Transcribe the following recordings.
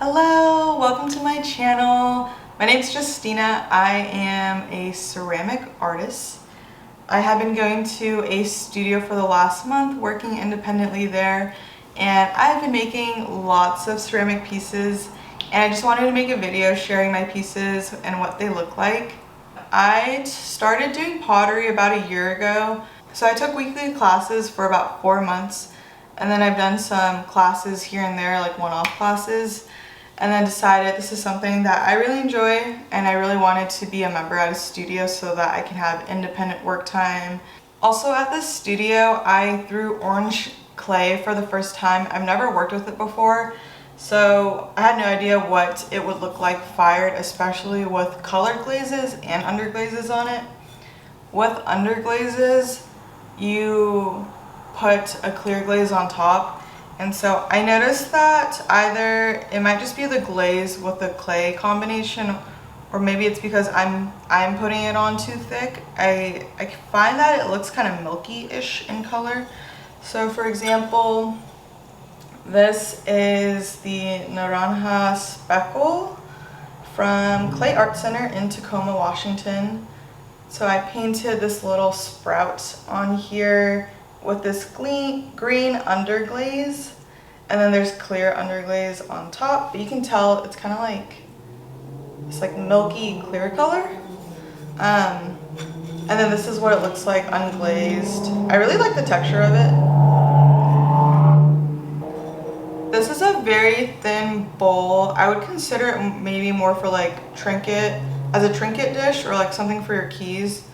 Hello, welcome to my channel. My name is Justina. I am a ceramic artist. I have been going to a studio for the last month, working independently there, and I've been making lots of ceramic pieces, and I just wanted to make a video sharing my pieces and what they look like. I started doing pottery about a year ago, so I took weekly classes for about 4 months, and then I've done some classes here and there, like one-off classes, and then decided this is something that I really enjoy, and I really wanted to be a member at a studio so that I can have independent work time. Also at this studio, I threw orange clay for the first time. I've never worked with it before, so I had no idea what it would look like fired, especially with colored glazes and underglazes on it. With underglazes, you put a clear glaze on top. And so I noticed that either it might just be the glaze with the clay combination, or maybe it's because I'm putting it on too thick. I find that it looks kind of milky-ish in color. So for example, this is the Naranja Speckle from Clay Art Center in Tacoma, Washington. So I painted this little sprout on here with this green underglaze, and then there's clear underglaze on top, but you can tell it's kind of like it's like milky clear color. And then this is what it looks like unglazed. I really like the texture of it. This is a very thin bowl. I would consider it maybe more for like as a trinket dish, or like something for your keys.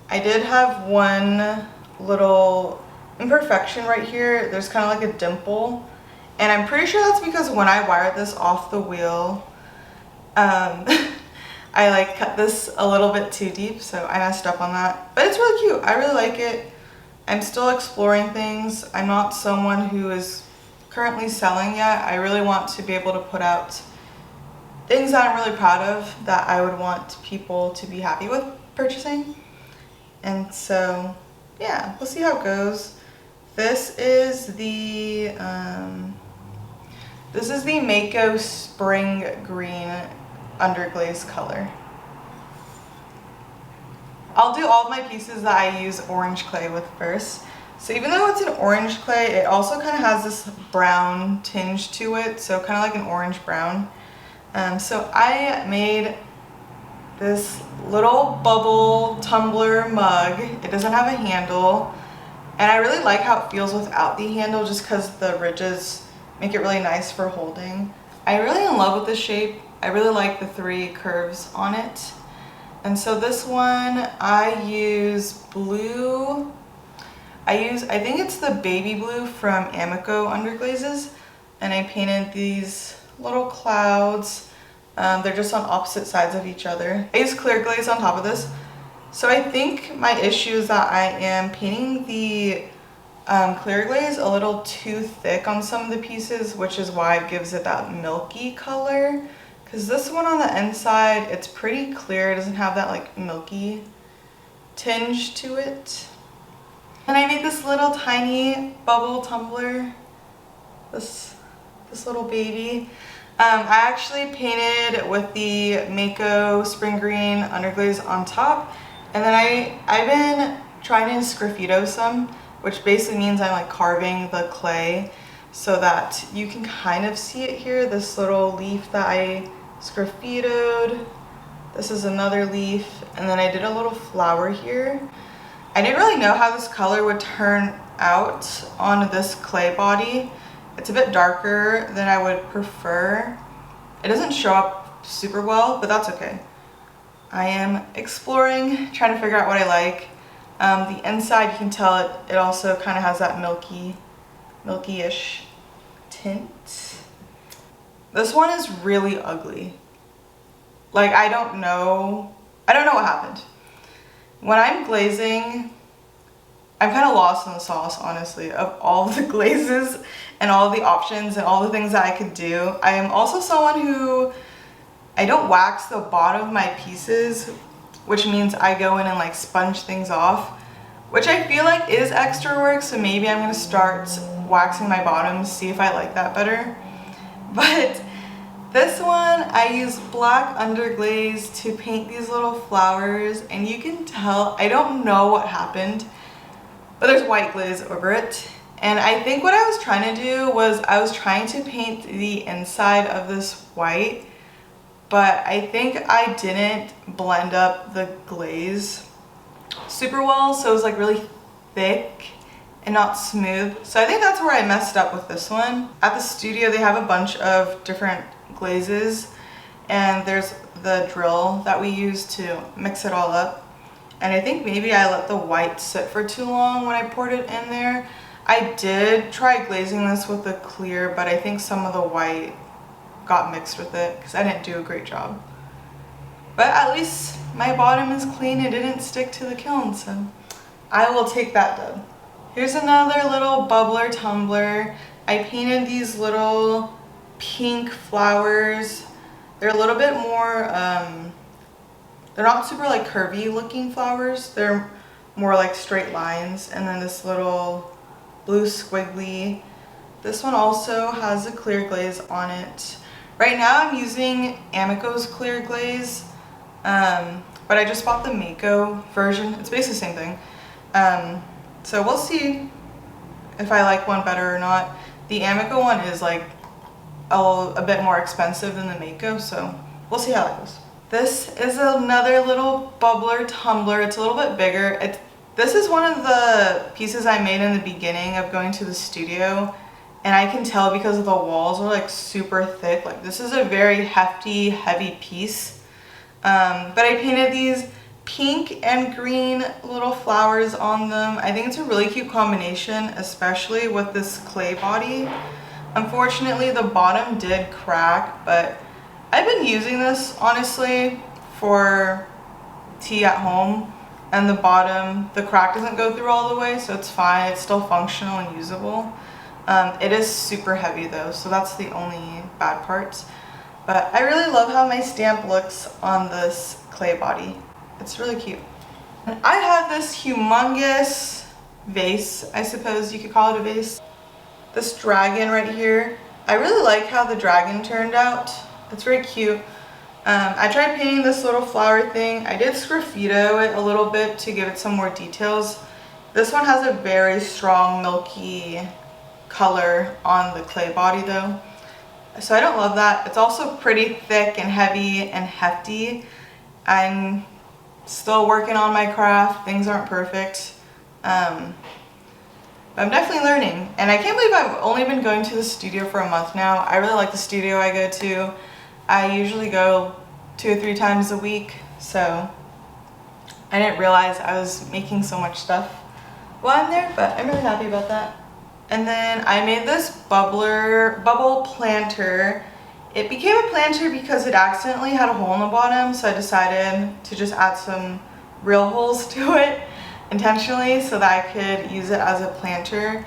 I did have one little imperfection right here. There's kind of like a dimple, and I'm pretty sure that's because when I wired this off the wheel, I like cut this a little bit too deep, so I messed up on that. But it's really cute. I really like it. I'm still exploring things. I'm not someone who is currently selling yet. I really want to be able to put out things that I'm really proud of, that I would want people to be happy with purchasing. And so yeah, we'll see how it goes. This is the Mako Spring Green underglaze color. I'll do all of my pieces that I use orange clay with first. So even though it's an orange clay, it also kind of has this brown tinge to it, so kind of like an orange brown. So I made this little bubble tumbler mug. It doesn't have a handle, and I really like how it feels without the handle, just because the ridges make it really nice for holding. I'm really in love with the shape. I really like the 3 curves on it. And so this one, I use blue. I think it's the baby blue from Amico underglazes, and I painted these little clouds. They're just on opposite sides of each other. I use clear glaze on top of this. So I think my issue is that I am painting the clear glaze a little too thick on some of the pieces, which is why it gives it that milky color. Because this one on the inside, it's pretty clear. It doesn't have that like milky tinge to it. And I made this little tiny bubble tumbler, this little baby. I actually painted with the Mako Spring Green underglaze on top, and then I've been trying to sgraffito some, which basically means I'm like carving the clay so that you can kind of see it here, this little leaf that I sgraffitoed. This is another leaf, and then I did a little flower here. I didn't really know how this color would turn out on this clay body. It's a bit darker than I would prefer. It doesn't show up super well, but that's okay. I am exploring, trying to figure out what I like. The inside, you can tell it also kind of has that milky-ish tint. This one is really ugly. Like, I don't know what happened. When I'm glazing, I'm kind of lost in the sauce, honestly, of all the glazes and all the options and all the things that I could do. I am also someone who, I don't wax the bottom of my pieces, which means I go in and like sponge things off, which I feel like is extra work, so maybe I'm going to start waxing my bottoms, see if I like that better. But I used black underglaze to paint these little flowers, and you can tell, I don't know what happened, but there's white glaze over it. And I think what I was trying to do was I was trying to paint the inside of this white, but I think I didn't blend up the glaze super well, so it was like really thick and not smooth. So I think that's where I messed up with this one. At the studio, they have a bunch of different glazes, and there's the drill that we use to mix it all up. And I think maybe I let the white sit for too long when I poured it in there. I did try glazing this with the clear, but I think some of the white got mixed with it because I didn't do a great job. But at least my bottom is clean. It didn't stick to the kiln, so I will take that dub. Here's another little bubbler tumbler. I painted these little pink flowers. They're a little bit more, they're not super like curvy looking flowers. They're more like straight lines. And then this little blue squiggly. This one also has a clear glaze on it. Right now I'm using Amico's clear glaze, but I just bought the Mako version. It's basically the same thing. So we'll see if I like one better or not. The Amico one is like a bit more expensive than the Mako, so we'll see how that goes. This is another little bubbler tumbler. It's a little bit bigger. This is one of the pieces I made in the beginning of going to the studio, and I can tell because of the walls are like super thick. Like this is a very hefty, heavy piece. But I painted these pink and green little flowers on them. I think it's a really cute combination, especially with this clay body. Unfortunately, the bottom did crack, but I've been using this honestly for tea at home, and the bottom, the crack doesn't go through all the way, so it's fine. It's still functional and usable. It is super heavy though, so that's the only bad part. But I really love how my stamp looks on this clay body. It's really cute. And I have this humongous vase, I suppose you could call it a vase. This dragon right here. I really like how the dragon turned out. It's very cute. I tried painting this little flower thing. I did sgraffito it a little bit to give it some more details. This one has a very strong milky color on the clay body though, so I don't love that. It's also pretty thick and heavy and hefty. I'm still working on my craft. Things aren't perfect, but I'm definitely learning, and I can't believe I've only been going to the studio for a month now. I really like the studio I go to. I usually go 2 or 3 times a week, so I didn't realize I was making so much stuff while I'm there, but I'm really happy about that. And then I made this bubble planter. It became a planter because it accidentally had a hole in the bottom, so I decided to just add some real holes to it intentionally so that I could use it as a planter.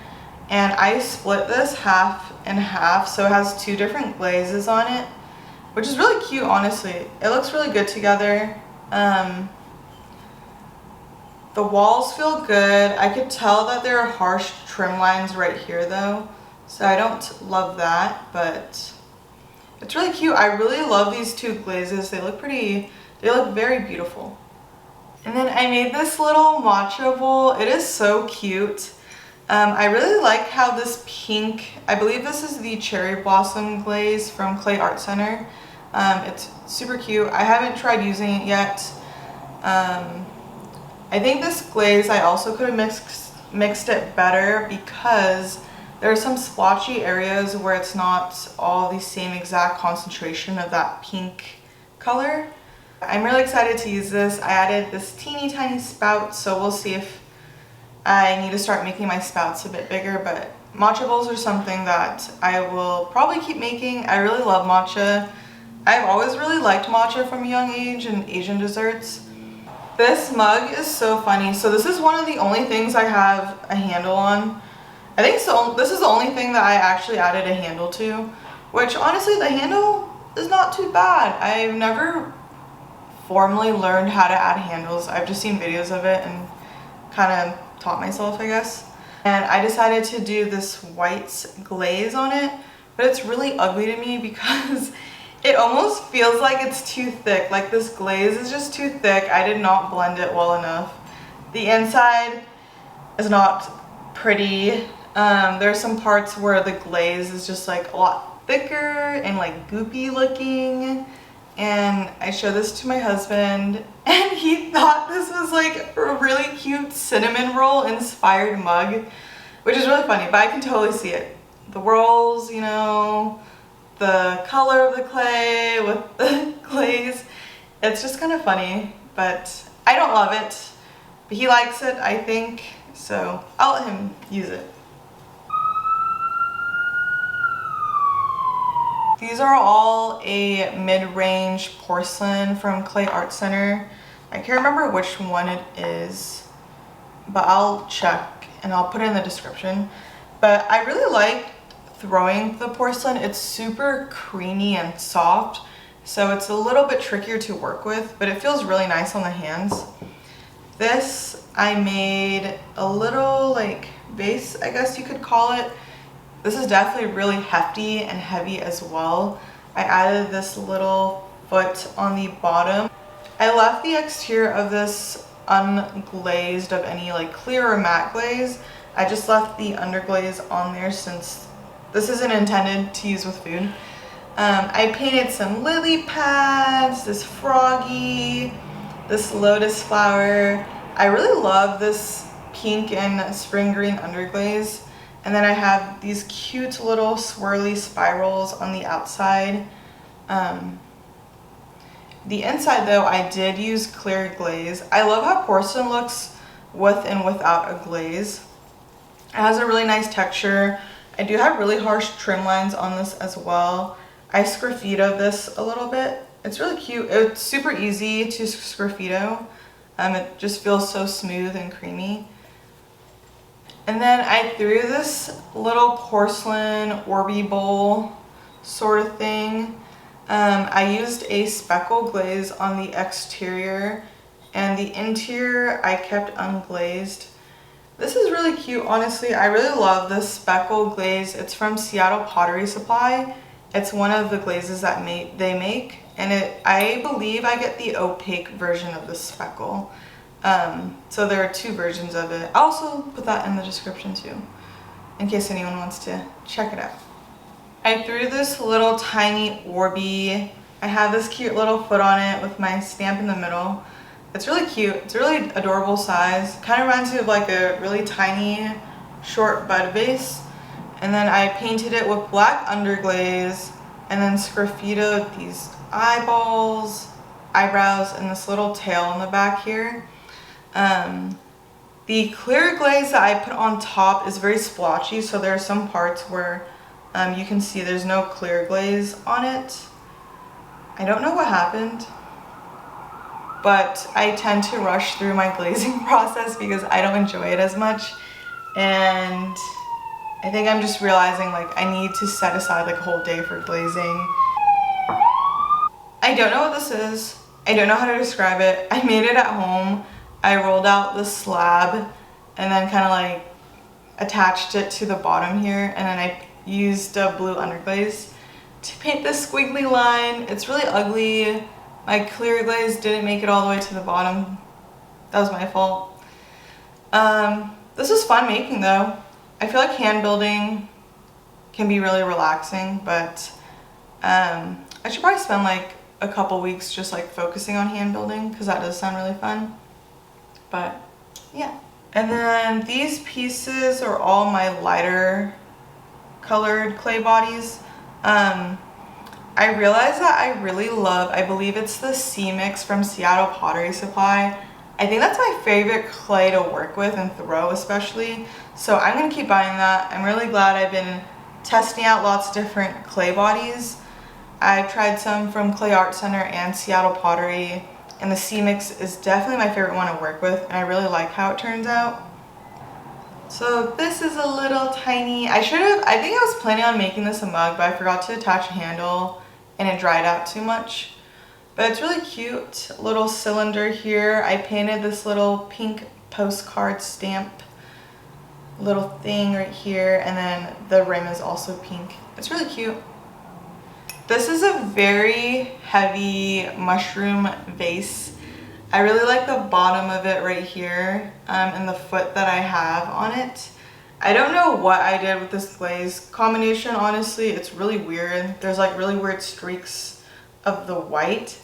And I split this half and half, so it has 2 different glazes on it, which is really cute, honestly. It looks really good together. The walls feel good. I could tell that there are harsh trim lines right here though, so I don't love that, but it's really cute. I really love these 2 glazes. They look very beautiful. And then I made this little matcha bowl. It is so cute. I really like how this pink, I believe this is the cherry blossom glaze from Clay Art Center. It's super cute. I haven't tried using it yet. I think this glaze, I also could have mixed it better because there are some splotchy areas where it's not all the same exact concentration of that pink color. I'm really excited to use this. I added this teeny tiny spout, so we'll see if I need to start making my spouts a bit bigger, but matcha bowls are something that I will probably keep making. I really love matcha. I've always really liked matcha from a young age and Asian desserts. This mug is so funny. So this is one of the only things I have a handle on. I think so. This is the only thing that I actually added a handle to, which honestly the handle is not too bad. I've never formally learned how to add handles. I've just seen videos of it and kind of taught myself, I guess. And I decided to do this white glaze on it, but it's really ugly to me because It almost feels like it's too thick. Like this glaze is just too thick. I did not blend it well enough. The inside is not pretty. There's some parts where the glaze is just like a lot thicker and like goopy looking. And I showed this to my husband and he thought this was like a really cute cinnamon roll inspired mug, which is really funny, but I can totally see it. The rolls, you know, the color of the clay with the glaze. It's just kind of funny, but I don't love it. But he likes it, I think, so I'll let him use it. These are all a mid-range porcelain from Clay Art Center. I can't remember which one it is, but I'll check and I'll put it in the description. But I really like throwing the porcelain. It's super creamy and soft, so it's a little bit trickier to work with, but it feels really nice on the hands. This I made a little like vase, I guess you could call it. This is definitely really hefty and heavy as well. I added this little foot on the bottom. I left the exterior of this unglazed of any like clear or matte glaze. I just left the underglaze on there since this isn't intended to use with food. I painted some lily pads, this froggy, this lotus flower. I really love this pink and spring green underglaze. And then I have these cute little swirly spirals on the outside. The inside though, I did use clear glaze. I love how porcelain looks with and without a glaze. It has a really nice texture. I do have really harsh trim lines on this as well. I sgraffitoed this a little bit. It's really cute. It's super easy to sgraffito. It just feels so smooth and creamy. And then I threw this little porcelain Orby bowl sort of thing. I used a speckle glaze on the exterior, and the interior I kept unglazed. This is really cute, honestly. I really love this speckle glaze. It's from Seattle Pottery Supply. It's one of the glazes that they make, and I believe I get the opaque version of the speckle. So there are two versions of it. I'll also put that in the description too, in case anyone wants to check it out. I threw this little tiny Orby. I have this cute little foot on it with my stamp in the middle. It's really cute. It's a really adorable size. Kind of reminds me of like a really tiny short bud vase. And then I painted it with black underglaze and then sgraffitoed these eyeballs, eyebrows, and this little tail in the back here. The clear glaze that I put on top is very splotchy, so there are some parts where you can see there's no clear glaze on it. I don't know what happened, but I tend to rush through my glazing process because I don't enjoy it as much, and I think I'm just realizing like I need to set aside like a whole day for glazing. I don't know what this is. I don't know how to describe it. I made it at home. I rolled out the slab and then kind of like attached it to the bottom here, and then I used a blue underglaze to paint this squiggly line. It's really ugly. My clear glaze didn't make it all the way to the bottom. That was my fault. This was fun making though. I feel like hand building can be really relaxing, but I should probably spend like a couple weeks just like focusing on hand building because that does sound really fun. But yeah. And then these pieces are all my lighter colored clay bodies. I realized that I really love, I believe it's the C Mix from Seattle Pottery Supply. I think that's my favorite clay to work with and throw especially. So I'm gonna keep buying that. I'm really glad I've been testing out lots of different clay bodies. I've tried some from Clay Art Center and Seattle Pottery, and the C Mix is definitely my favorite one to work with, and I really like how it turns out. So this is a little tiny, I think I was planning on making this a mug, but I forgot to attach a handle and it dried out too much. But it's really cute, little cylinder here. I painted this little pink postcard stamp little thing right here, and then the rim is also pink. It's really cute. This is a very heavy mushroom vase. I really like the bottom of it right here and the foot that I have on it. I don't know what I did with this glaze combination, honestly. It's really weird. There's like really weird streaks of the white.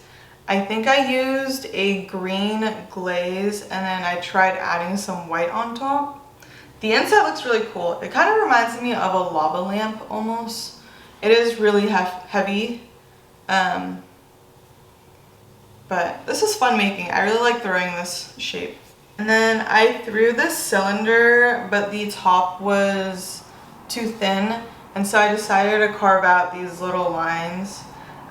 I think I used a green glaze and then I tried adding some white on top. The inside looks really cool. It kind of reminds me of a lava lamp almost. It is really heavy, but this is fun making. I really like throwing this shape. And then I threw this cylinder, but the top was too thin, and so I decided to carve out these little lines.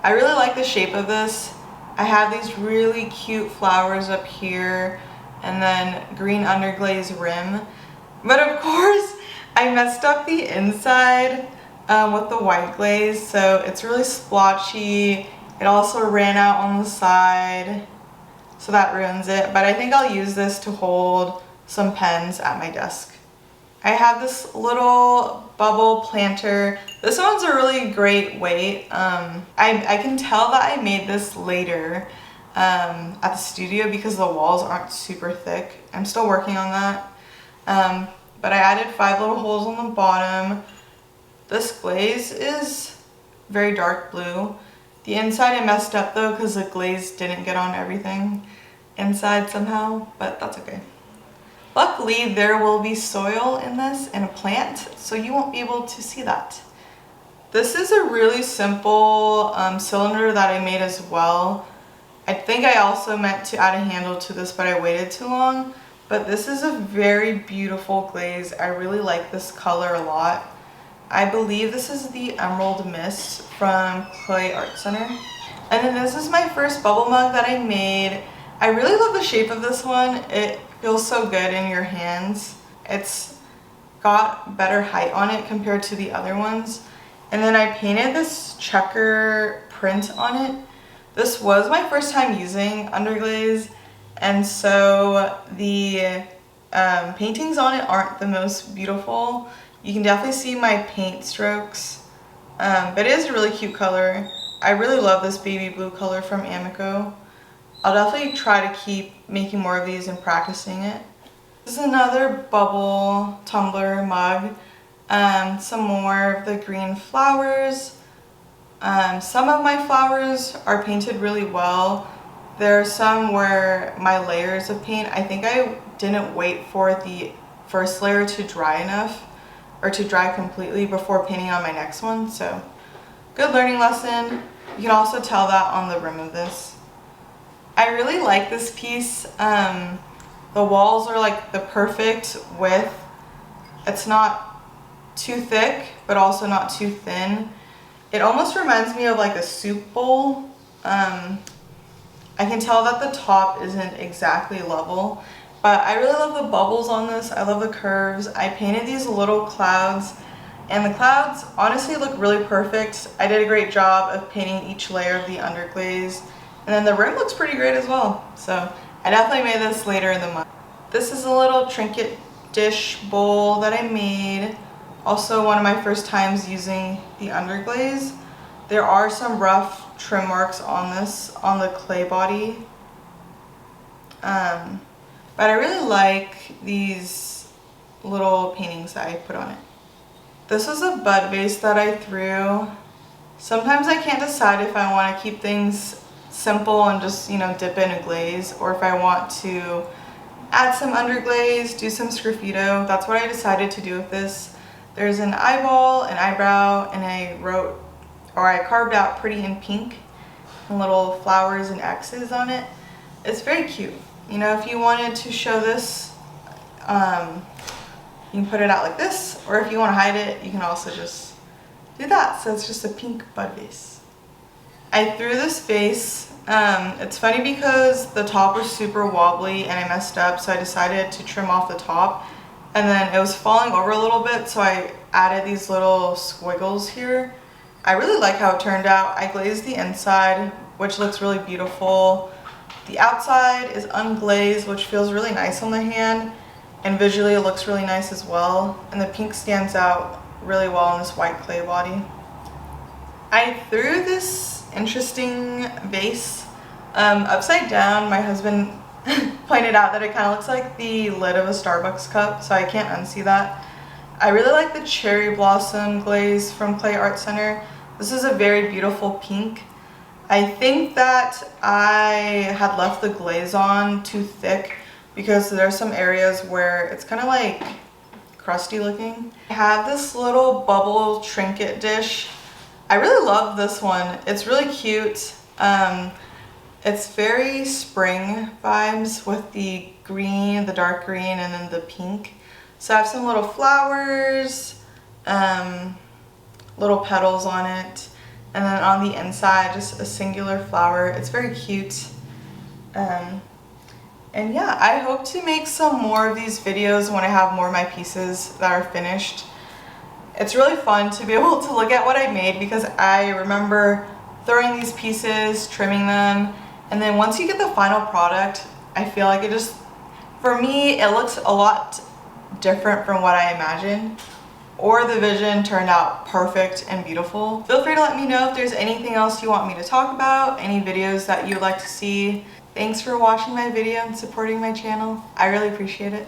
I really like the shape of this. I have these really cute flowers up here, and then green underglaze rim. But of course, I messed up the inside with the white glaze, so it's really splotchy. It also ran out on the side, so that ruins it. But I think I'll use this to hold some pens at my desk. I have this little bubble planter. This one's a really great weight. I can tell that I made this later at the studio because the walls aren't super thick. I'm still working on that. But I added 5 little holes on the bottom. This glaze is very dark blue. The inside I messed up though because the glaze didn't get on everything inside somehow, but that's okay. Luckily, there will be soil in this and a plant, so you won't be able to see that. This is a really simple cylinder that I made as well. I think I also meant to add a handle to this, but I waited too long. But this is a very beautiful glaze. I really like this color a lot. I believe this is the Emerald Mist from Clay Art Center. And then this is my first bubble mug that I made. I really love the shape of this one. It feels so good in your hands. It's got better height on it compared to the other ones. And then I painted this checker print on it. This was my first time using underglaze, and so the paintings on it aren't the most beautiful. You can definitely see my paint strokes, but it is a really cute color. I really love this baby blue color from Amico. I'll definitely try to keep making more of these and practicing it. This is another bubble tumbler mug. Some more of the green flowers. Some of my flowers are painted really well. There are some where my layers of paint, I think I didn't wait for the first layer to dry enough or to dry completely before painting on my next one. So good learning lesson. You can also tell that on the rim of this. I really like this piece. The walls are like the perfect width. It's not too thick, but also not too thin. It almost reminds me of like a soup bowl. I can tell that the top isn't exactly level, but I really love the bubbles on this. I love the curves. I painted these little clouds, and the clouds honestly look really perfect. I did a great job of painting each layer of the underglaze, and then the rim looks pretty great as well. So I definitely made this later in the month. This is a little trinket dish bowl that I made. Also one of my first times using the underglaze. There are some rough trim marks on this, on the clay body. But I really like these little paintings that I put on it. This was a bud vase that I threw. Sometimes I can't decide if I want to keep things simple and just, dip in a glaze, or if I want to add some underglaze, do some sgraffito. That's what I decided to do with this. There's an eyeball, an eyebrow, and I carved out pretty in pink and little flowers and X's on it. It's very cute. If you wanted to show this, you can put it out like this, or if you want to hide it, you can also just do that. So it's just a pink bud vase. I threw this vase. It's funny because the top was super wobbly and I messed up, so I decided to trim off the top. And then it was falling over a little bit, so I added these little squiggles here. I really like how it turned out. I glazed the inside, which looks really beautiful. The outside is unglazed, which feels really nice on the hand, and visually it looks really nice as well. And the pink stands out really well on this white clay body. I threw this interesting vase upside down. My husband pointed out that it kind of looks like the lid of a Starbucks cup, so I can't unsee that. I really like the cherry blossom glaze from Clay Art Center. This is a very beautiful pink. I think that I had left the glaze on too thick because there are some areas where it's kind of like crusty looking. I have this little bubble trinket dish. I really love this one. It's really cute. It's very spring vibes with the green, the dark green, and then the pink. So I have some little flowers, little petals on it, and then on the inside just a singular flower. It's very cute. And yeah, I hope to make some more of these videos when I have more of my pieces that are finished. It's really fun to be able to look at what I made because I remember throwing these pieces, trimming them, and then once you get the final product, I feel like it just, for me, it looks a lot different from what I imagined, or the vision turned out perfect and beautiful. Feel free to let me know if there's anything else you want me to talk about, any videos that you'd like to see. Thanks for watching my video and supporting my channel. I really appreciate it.